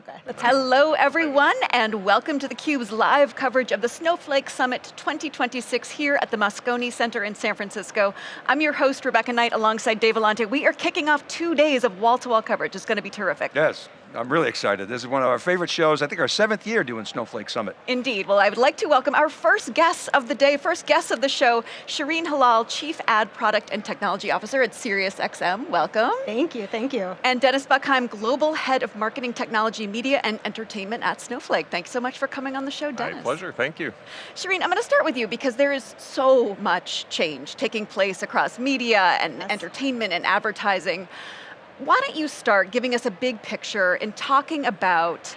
Okay. Hello everyone, and welcome to theCUBE's live coverage of the Snowflake Summit 2026 here at the Moscone Center in San Francisco. I'm your host, Rebecca Knight, alongside Dave Vellante. We are kicking off 2 days of wall-to-wall coverage. It's going to be terrific. Yes, I'm really excited. This is one of our favorite shows. I think our 7th year doing Snowflake Summit. Indeed. Well, I would like to welcome our first guest of the day, first guest of the show, Sherene Hilal, Chief Ad Product and Technology Officer at SiriusXM. Welcome. Thank you, thank you. And Dennis Buchheim, Global Head of Marketing Technology, Media and Entertainment at Snowflake. Thanks so much for coming on the show, Dennis. My pleasure, thank you. Sherene, I'm going to start with you because there is so much change taking place across media and entertainment and advertising. Why don't you start giving us a big picture and talking about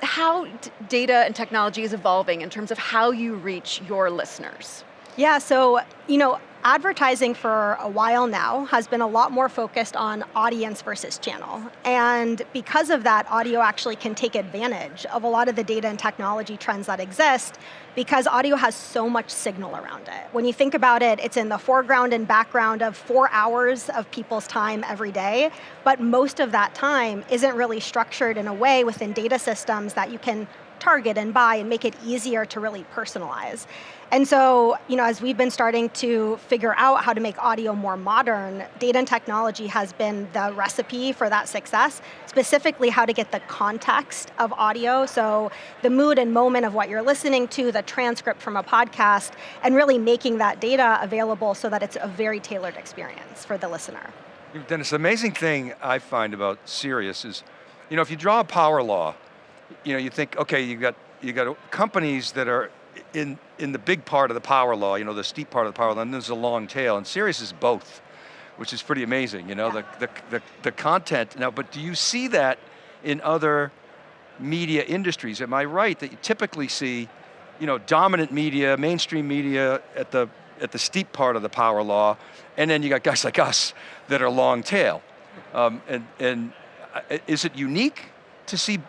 how data and technology is evolving in terms of how you reach your listeners? Yeah, so, advertising for a while now has been a lot more focused on audience versus channel. And because of that, audio actually can take advantage of a lot of the data and technology trends that exist because audio has so much signal around it. When you think about it, it's in the foreground and background of 4 hours of people's time every day, but most of that time isn't really structured in a way within data systems that you can target and buy and make it easier to really personalize. And so, as we've been starting to figure out how to make audio more modern, data and technology has been the recipe for that success, specifically how to get the context of audio, so the mood and moment of what you're listening to, the transcript from a podcast, and really making that data available so that it's a very tailored experience for the listener. Dennis, the amazing thing I find about Sirius is, if you draw a power law, you think, okay, you got companies that are in the big part of the power law, the steep part of the power law, and there's a long tail, and Sirius is both, which is pretty amazing, the content. Now, but do you see that in other media industries? Am I right that you typically see, dominant media, mainstream media at the steep part of the power law, and then you got guys like us that are long tail? And is it unique to see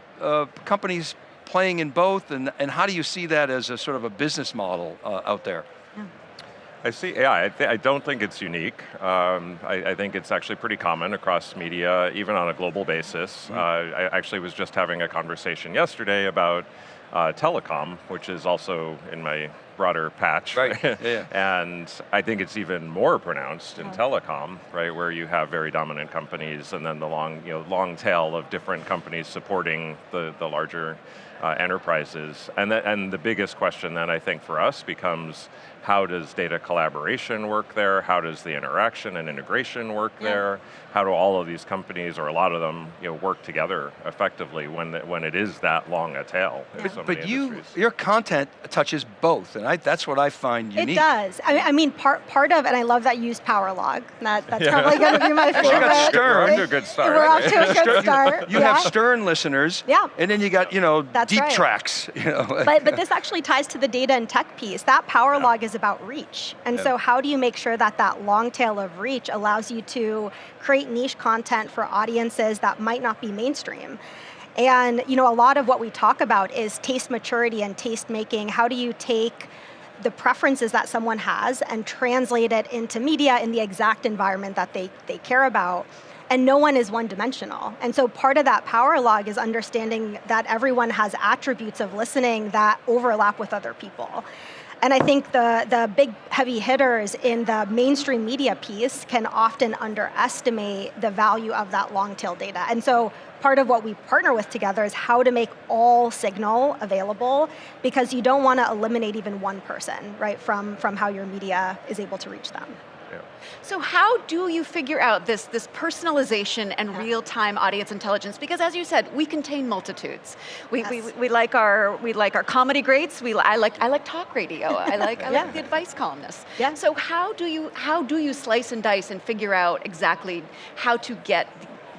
companies playing in both, and how do you see that as a sort of a business model out there? I don't think it's unique. I think it's actually pretty common across media, even on a global basis. I actually was just having a conversation yesterday about telecom, which is also in my broader patch. Right. Yeah. And I think it's even more pronounced in telecom, right, where you have very dominant companies and then the long tail of different companies supporting the larger enterprises. And the biggest question then I think for us becomes, how does data collaboration work there? How does the interaction and integration work there? How do all of these companies, or a lot of them, work together effectively when it is that long a tail? In so many industries? Your content touches both, and that's what I find unique. It does. I mean, part of, and I love that you use power log. That's probably going to be my favorite. You got Stern. We're off to a good start. We're off to a good start. You have Stern listeners. Yeah. And then you got That's deep right. tracks. But this actually ties to the data and tech piece. That power log is about reach. And so how do you make sure that long tail of reach allows you to create niche content for audiences that might not be mainstream? And a lot of what we talk about is taste maturity and taste making. How do you take the preferences that someone has and translate it into media in the exact environment that they care about? And no one is one-dimensional. And so part of that power log is understanding that everyone has attributes of listening that overlap with other people. And I think the big heavy hitters in the mainstream media piece can often underestimate the value of that long tail data. And so part of what we partner with together is how to make all signal available, because you don't want to eliminate even one person, right, from how your media is able to reach them. So how do you figure out this personalization and real-time audience intelligence? Because as you said, we contain multitudes. We like our comedy greats. I like talk radio. I like the advice columnists. Yeah. So how do you slice and dice and figure out exactly how to get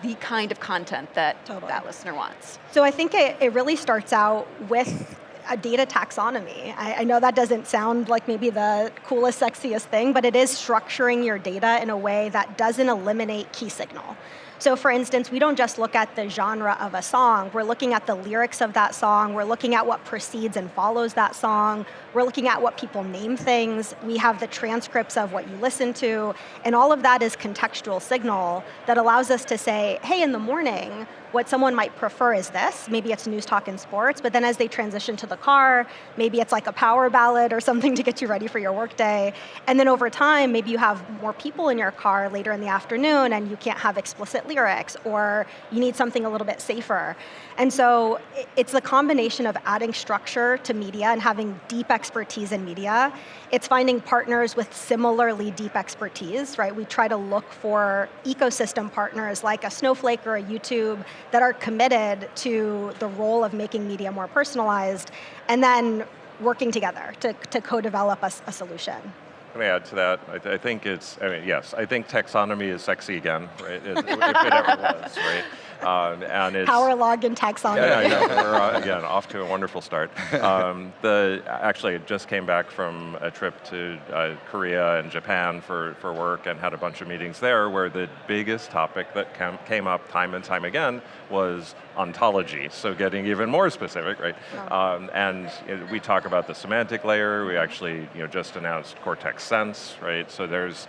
the kind of content that that listener wants? So I think it really starts out with a data taxonomy. I know that doesn't sound like maybe the coolest, sexiest thing, but it is structuring your data in a way that doesn't eliminate key signal. So for instance, we don't just look at the genre of a song, we're looking at the lyrics of that song, we're looking at what precedes and follows that song, we're looking at what people name things, we have the transcripts of what you listen to, and all of that is contextual signal that allows us to say, hey, in the morning, what someone might prefer is this, maybe it's news, talk, and sports, but then as they transition to the car, maybe it's like a power ballad or something to get you ready for your workday. And then over time, maybe you have more people in your car later in the afternoon and you can't have explicit lyrics, or you need something a little bit safer. And so it's a combination of adding structure to media and having deep expertise in media. It's finding partners with similarly deep expertise, right? We try to look for ecosystem partners like a Snowflake or a YouTube that are committed to the role of making media more personalized, and then working together to co-develop a solution. Can I add to that? I think it's, yes, I think taxonomy is sexy again, right? If it ever was, right? And it's Power log and taxonomy. Yeah, we're again off to a wonderful start. Actually, I just came back from a trip to Korea and Japan for work, and had a bunch of meetings there where the biggest topic that came up time and time again was ontology. So getting even more specific, right? Oh. And we talk about the semantic layer. We actually just announced Cortex Sense, right? So there's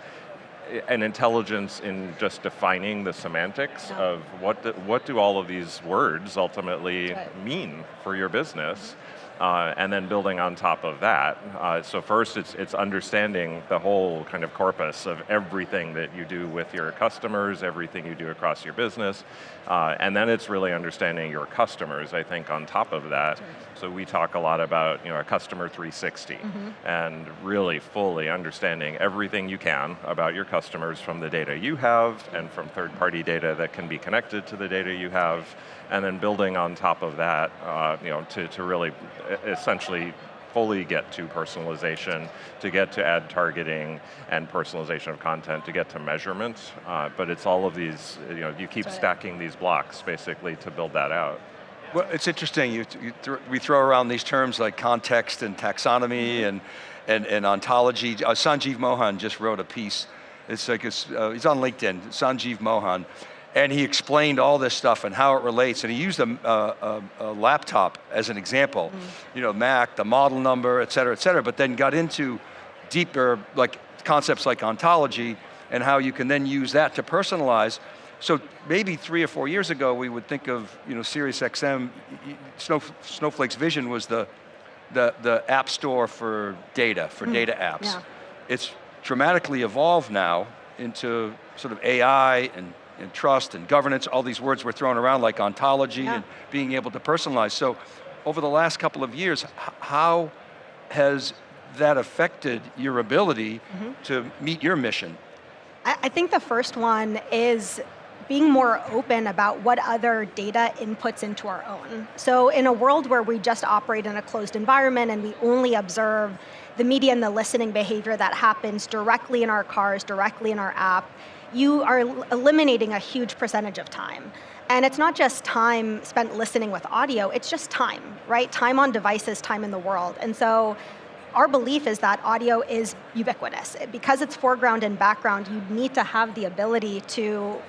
an intelligence in just defining the semantics of what do all of these words ultimately mean for your business, and then building on top of that. So first it's understanding the whole kind of corpus of everything that you do with your customers, everything you do across your business, and then it's really understanding your customers, I think, on top of that. So we talk a lot about a customer 360, and really fully understanding everything you can about your customers from the data you have and from third-party data that can be connected to the data you have, and then building on top of that, to really essentially fully get to personalization, to get to ad targeting and personalization of content, to get to measurement. But it's all of these, you keep stacking these blocks basically to build that out. Well, it's interesting, we throw around these terms like context and taxonomy and ontology. Sanjeev Mohan just wrote a piece, he's on LinkedIn, Sanjeev Mohan, and he explained all this stuff and how it relates, and he used a laptop as an example, Mac, the model number, et cetera, but then got into deeper concepts like ontology and how you can then use that to personalize. So maybe 3 or 4 years ago, we would think of SiriusXM, Snowflake's vision was the app store for data, data apps. Yeah. It's dramatically evolved now into sort of AI and trust and governance, all these words we're throwing around like ontology and being able to personalize. So over the last couple of years, how has that affected your ability to meet your mission? I think the first one is being more open about what other data inputs into our own. So in a world where we just operate in a closed environment and we only observe the media and the listening behavior that happens directly in our cars, directly in our app, you are eliminating a huge percentage of time. And it's not just time spent listening with audio, it's just time, right? Time on devices, time in the world. And so our belief is that audio is ubiquitous. Because it's foreground and background, you need to have the ability to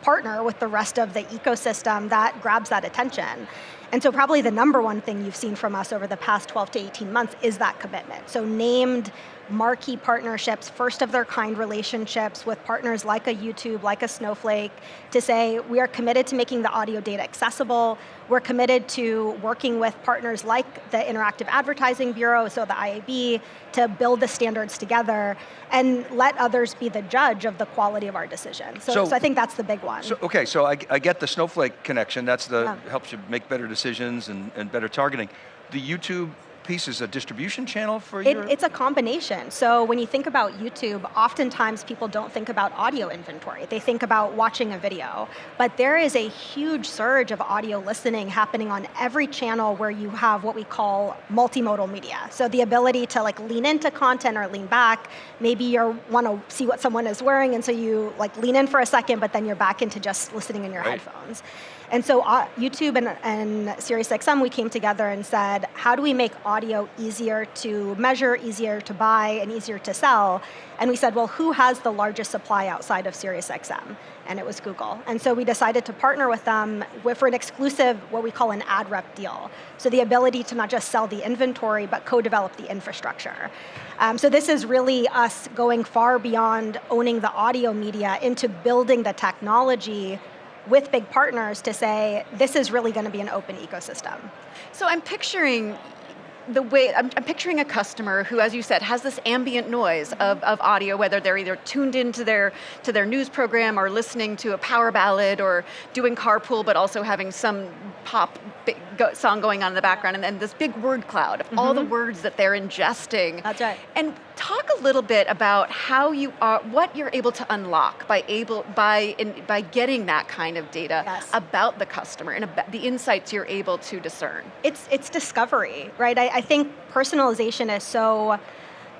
partner with the rest of the ecosystem that grabs that attention. And so probably the number one thing you've seen from us over the past 12 to 18 months is that commitment. So named marquee partnerships, first of their kind relationships with partners like a YouTube, like a Snowflake, to say we are committed to making the audio data accessible. We're committed to working with partners like the Interactive Advertising Bureau, so the IAB, to build the standards together and let others be the judge of the quality of our decision. So I think that's the big one. So I get the Snowflake connection. That's helps you make better decisions and better targeting. The YouTube piece is a distribution channel for you? It's a combination. So when you think about YouTube, oftentimes people don't think about audio inventory. They think about watching a video. But there is a huge surge of audio listening happening on every channel where you have what we call multimodal media. So the ability to lean into content or lean back. Maybe you want to see what someone is wearing, and so you lean in for a second, but then you're back into just listening in your headphones. And so YouTube and SiriusXM, we came together and said, how do we make audio easier to measure, easier to buy, and easier to sell? And we said, well, who has the largest supply outside of SiriusXM? And it was Google. And so we decided to partner with them for an exclusive, what we call an ad rep deal. So the ability to not just sell the inventory, but co-develop the infrastructure. So this is really us going far beyond owning the audio media into building the technology with big partners to say, this is really going to be an open ecosystem. So I'm picturing I'm picturing a customer who, as you said, has this ambient noise of audio, whether they're either tuned into their news program or listening to a power ballad or doing carpool, but also having some pop song going on in the background, and then this big word cloud of all the words that they're ingesting. That's right. And talk a little bit about how what you're able to unlock by getting that kind of data about the customer and about the insights you're able to discern. It's discovery, right? I think personalization is so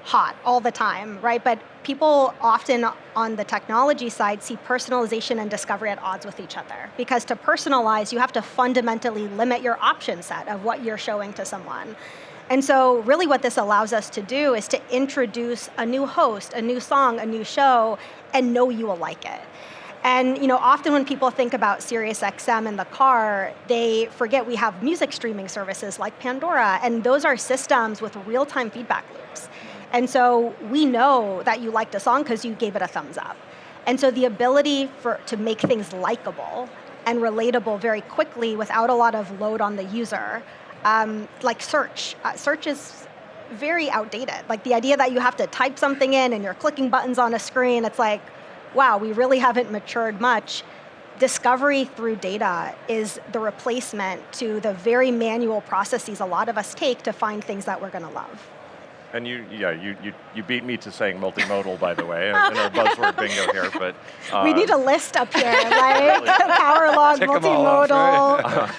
hot all the time, right? But people often on the technology side see personalization and discovery at odds with each other. Because to personalize, you have to fundamentally limit your option set of what you're showing to someone. And so really what this allows us to do is to introduce a new host, a new song, a new show, and know you will like it. And often when people think about SiriusXM in the car, they forget we have music streaming services like Pandora, and those are systems with real-time feedback loops. And so we know that you liked a song because you gave it a thumbs up. And so the ability to make things likable and relatable very quickly without a lot of load on the user, like search. Search is very outdated. Like the idea that you have to type something in and you're clicking buttons on a screen, it's like, wow, we really haven't matured much. Discovery through data is the replacement to the very manual processes a lot of us take to find things that we're going to love. And you beat me to saying multimodal, by the way, in our buzzword bingo here, but... we need a list up here, right? Power log, multimodal.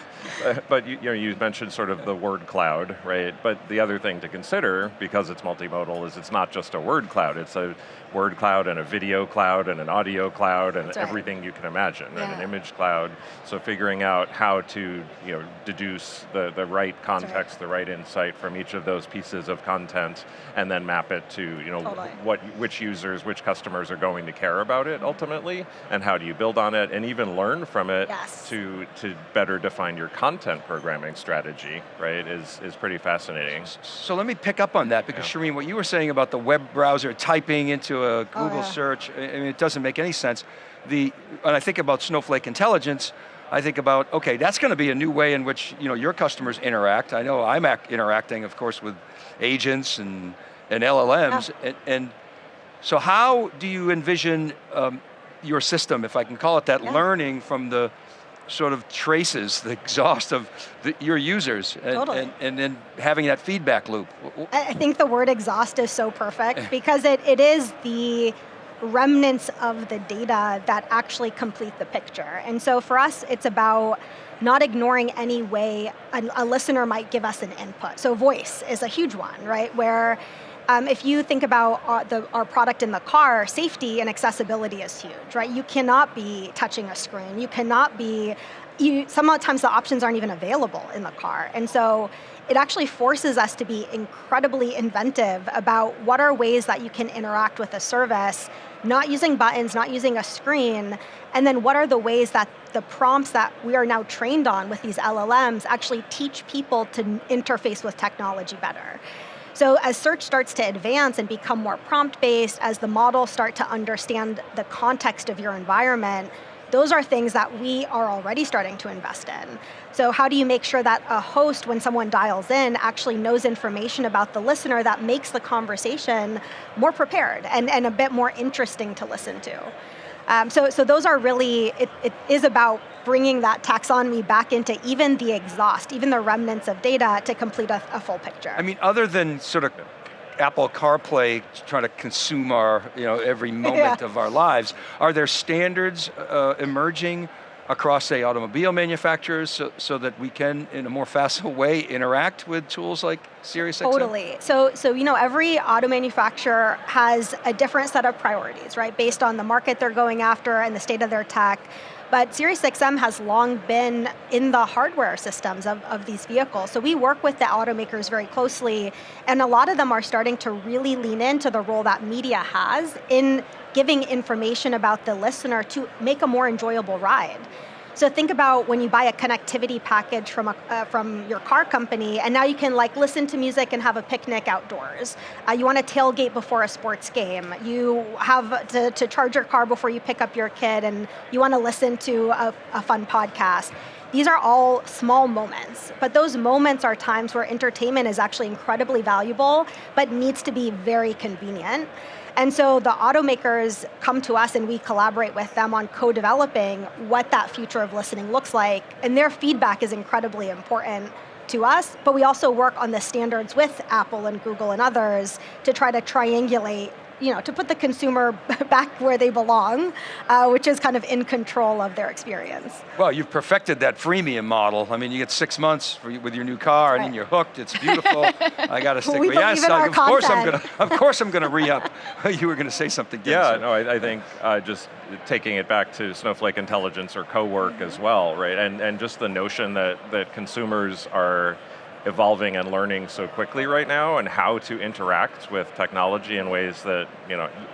But you mentioned sort of the word cloud, right? But the other thing to consider, because it's multimodal, is it's not just a word cloud. It's a word cloud and a video cloud and an audio cloud and everything you can imagine, and an image cloud. So figuring out how to deduce the right context, the right insight from each of those pieces of content, and then map it to which users, which customers are going to care about it ultimately, and how do you build on it, and even learn from it to better define your content programming strategy, right, is pretty fascinating. So let me pick up on that, because Sherene, what you were saying about the web browser typing into a Google search, I mean, it doesn't make any sense. When I think about Snowflake Intelligence, I think about, okay, that's going to be a new way in which your customers interact. I know I'm interacting, of course, with agents and LLMs, and so how do you envision your system, if I can call it that, learning from the sort of traces, the exhaust of your users, and then having that feedback loop? I think the word exhaust is so perfect because it is the remnants of the data that actually complete the picture. And so for us, it's about not ignoring any way a listener might give us an input. So voice is a huge one, right? Where if you think about our product in the car, safety and accessibility is huge, right? You cannot be touching a screen. You cannot be, sometimes the options aren't even available in the car. And so it actually forces us to be incredibly inventive about what are ways that you can interact with a service, not using buttons, not using a screen, and then what are the ways that the prompts that we are now trained on with these LLMs actually teach people to interface with technology better. So as search starts to advance and become more prompt-based, as the models start to understand the context of your environment, those are things that we are already starting to invest in. So how do you make sure that a host, when someone dials in, actually knows information about the listener that makes the conversation more prepared and a bit more interesting to listen to? So those are really, it is about bringing that taxonomy back into even the exhaust, even the remnants of data to complete a full picture. I mean, other than sort of Apple CarPlay trying to consume our, every moment of our lives, are there standards emerging across, say, automobile manufacturers so that we can, in a more facile way, interact with tools like SiriusXM? Totally. So every auto manufacturer has a different set of priorities, right? Based on the market they're going after and the state of their tech. But SiriusXM has long been in the hardware systems of these vehicles. So we work with the automakers very closely, and a lot of them are starting to really lean into the role that media has in giving information about the listener to make a more enjoyable ride. So think about when you buy a connectivity package from your car company, and now you can listen to music and have a picnic outdoors. You want to tailgate before a sports game. You have to charge your car before you pick up your kid, and you want to listen to a fun podcast. These are all small moments, but those moments are times where entertainment is actually incredibly valuable, but needs to be very convenient. And so the automakers come to us and we collaborate with them on co-developing what that future of listening looks like, and their feedback is incredibly important to us, but we also work on the standards with Apple and Google and others to try to triangulate, to put the consumer back where they belong, which is kind of in control of their experience. Well, you've perfected that freemium model. I mean, you get 6 months with your new car, and then you're hooked. It's beautiful. I got to stick with yes. Of course, I'm going to re-up. You were going to say something. Yeah, no, I think just taking it back to Snowflake Intelligence or co-work as well, right? And just the notion that consumers are evolving and learning so quickly right now, and how to interact with technology in ways that,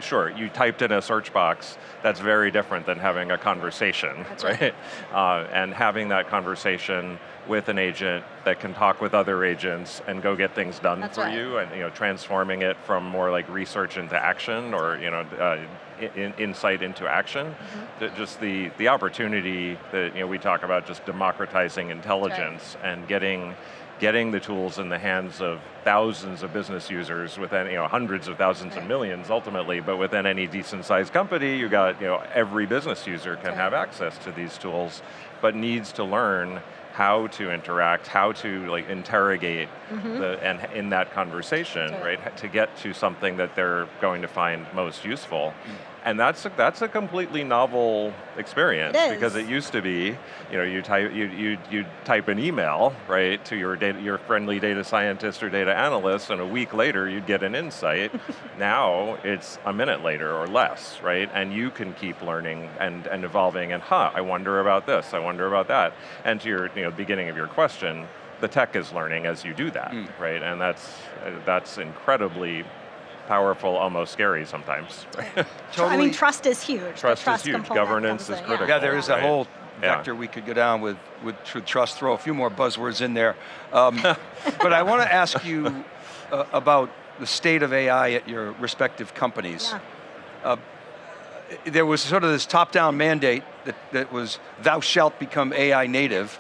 sure, you typed in a search box, that's very different than having a conversation, right? And having that conversation with an agent that can talk with other agents and go get things done for you, and transforming it from more like research into action, or insight into action. Just the opportunity that we talk about, just democratizing intelligence and getting the tools in the hands of thousands of business users within, hundreds of thousands and millions ultimately, but within any decent sized company, you got, every business user can have access to these tools, but needs to learn how to interact, how to interrogate and in that conversation, right, to get to something that they're going to find most useful. And that's a completely novel experience, because it used to be, you type an email, right, to your friendly data scientist or data analyst, and a week later you'd get an insight. Now it's a minute later or less, right? And you can keep learning and evolving, and I wonder about this, I wonder about that. And to your beginning of your question, the tech is learning as you do that, right? And that's incredibly powerful, almost scary sometimes. Right? Totally. I mean, trust is huge. Trust is huge. Governance is critical. Yeah, there is a whole vector we could go down with trust. Throw a few more buzzwords in there. But I want to ask you about the state of AI at your respective companies. There was sort of this top-down mandate that was, thou shalt become AI native.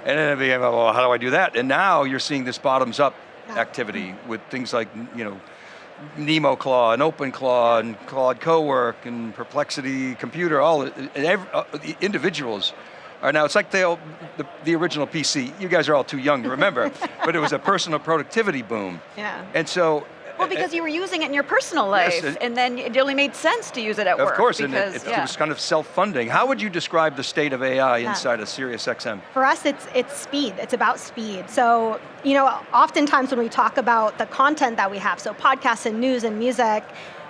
And then it became, well, how do I do that? And now you're seeing this bottoms-up activity with things like, NemoClaw and OpenClaw and Claude Cowork and Perplexity Computer, the individuals are now, it's like the original PC. You guys are all too young to remember, but it was a personal productivity boom. Yeah. And so, well, because you were using it in your personal life, and then it only made sense to use it at work. Of course, and it was kind of self-funding. How would you describe the state of AI inside of SiriusXM? For us, it's speed. It's about speed. So, oftentimes when we talk about the content that we have, so podcasts and news and music,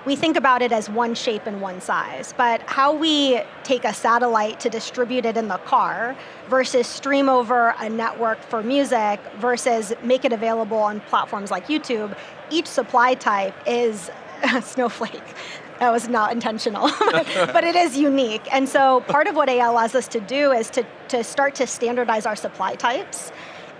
we think about it as one shape and one size, but how we take a satellite to distribute it in the car versus stream over a network for music versus make it available on platforms like YouTube, each supply type is Snowflake. That was not intentional, but it is unique. And so part of what AI allows us to do is to start to standardize our supply types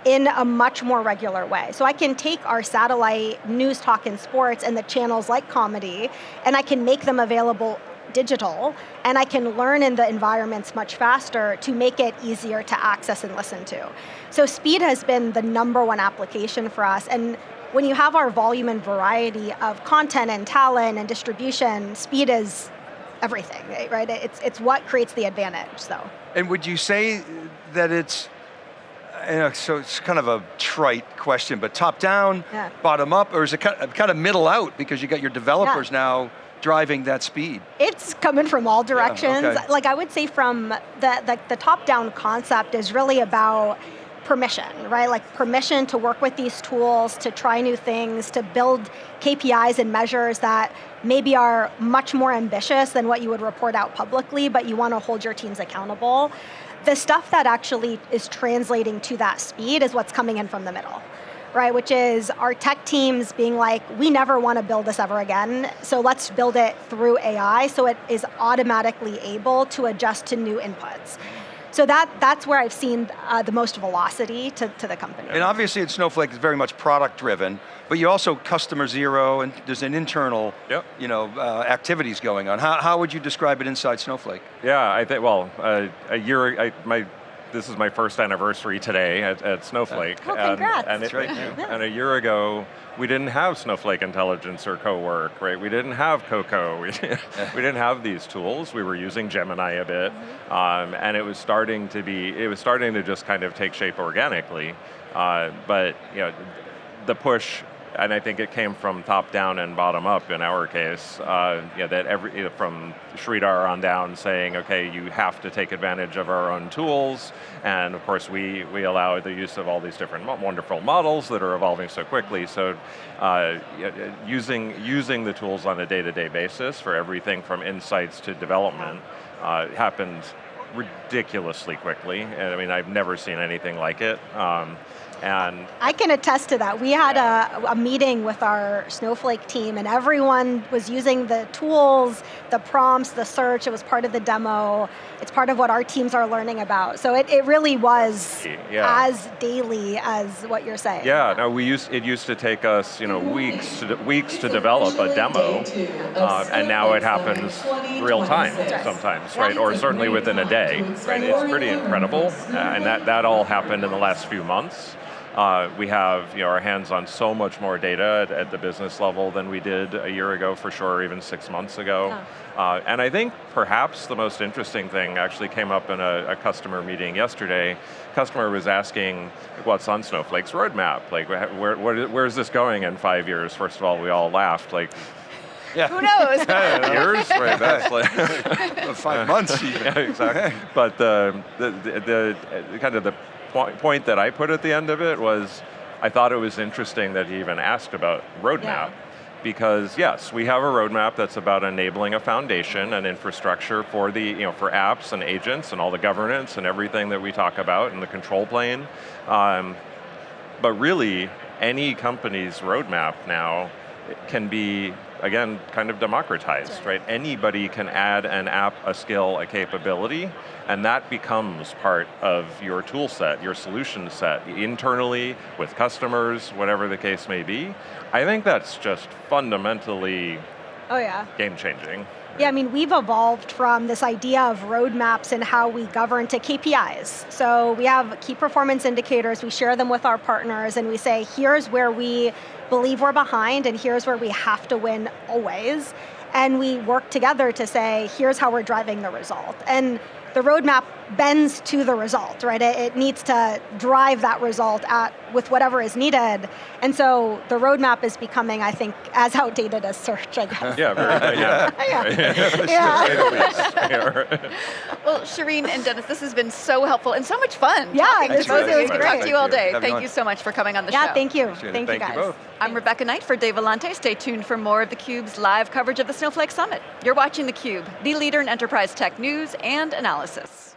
in a much more regular way. So I can take our satellite news, talk, and sports and the channels like comedy, and I can make them available digital, and I can learn in the environments much faster to make it easier to access and listen to. So speed has been the #1 application for us, and when you have our volume and variety of content and talent and distribution, speed is everything, right? It's what creates the advantage, so. And would you say that it's, so it's kind of a trite question, but top down, bottom up, or is it kind of middle out, because you got your developers now driving that speed? It's coming from all directions. Yeah, okay. Like I would say from the top-down concept is really about permission, right? Like permission to work with these tools, to try new things, to build KPIs and measures that maybe are much more ambitious than what you would report out publicly, but you want to hold your teams accountable. The stuff that actually is translating to that speed is what's coming in from the middle, right? Which is our tech teams being like, we never want to build this ever again, so let's build it through AI so it is automatically able to adjust to new inputs. So that's where I've seen the most velocity to the company. And obviously at Snowflake, it's very much product driven, but you also customer zero, and there's an internal activities going on. How would you describe it inside Snowflake? Yeah, I think, well, this is my first anniversary today at Snowflake. Oh, congrats. That's right. And a year ago, we didn't have Snowflake Intelligence or CoWork, right? We didn't have Coco, we didn't have these tools. We were using Gemini a bit, and it was starting to just kind of take shape organically. But the push, and I think it came from top down and bottom up in our case, that from Sridhar on down saying, okay, you have to take advantage of our own tools, and of course we allow the use of all these different wonderful models that are evolving so quickly, so using the tools on a day-to-day basis for everything from insights to development happened ridiculously quickly, and I mean, I've never seen anything like it. And I can attest to that. We had a meeting with our Snowflake team and everyone was using the tools, the prompts, the search. It was part of the demo. It's part of what our teams are learning about. So it really was as daily as what you're saying. Yeah, no, it used to take us weeks to develop a demo, and now it happens real time sometimes, right? Or certainly within a day, right? It's pretty incredible, and that all happened in the last few months. We have our hands on so much more data at the business level than we did a year ago, for sure, even 6 months ago. And I think perhaps the most interesting thing actually came up in a customer meeting yesterday. Customer was asking what's on Snowflake's roadmap, like where's this going in 5 years? First of all, we all laughed, like, who knows? Years, right? That's like 5 months even. Yeah, exactly. But the kind of the point that I put at the end of it was, I thought it was interesting that he even asked about roadmap, because yes, we have a roadmap that's about enabling a foundation and infrastructure for for apps and agents and all the governance and everything that we talk about in the control plane. But really, any company's roadmap now can be, again, kind of democratized, right? Anybody can add an app, a skill, a capability, and that becomes part of your tool set, your solution set, internally, with customers, whatever the case may be. I think that's just fundamentally game-changing. Yeah, I mean, we've evolved from this idea of roadmaps and how we govern to KPIs. So we have key performance indicators, we share them with our partners, and we say, here's where we believe we're behind, and here's where we have to win always. And we work together to say, here's how we're driving the result. And the roadmap bends to the result, right? It needs to drive that result with whatever is needed. And so the roadmap is becoming, I think, as outdated as search, I guess. Yeah, Well, Sherene and Dennis, this has been so helpful and so much fun. Yeah, it was great. great. Talk to you all day. Have Thank fun. you so much for coming on the show. Yeah, thank you. Thank you guys. you both. I'm Rebecca Knight for Dave Vellante. Stay tuned for more of theCUBE's live coverage of the Snowflake Summit. You're watching theCUBE, the leader in enterprise tech news and analysis.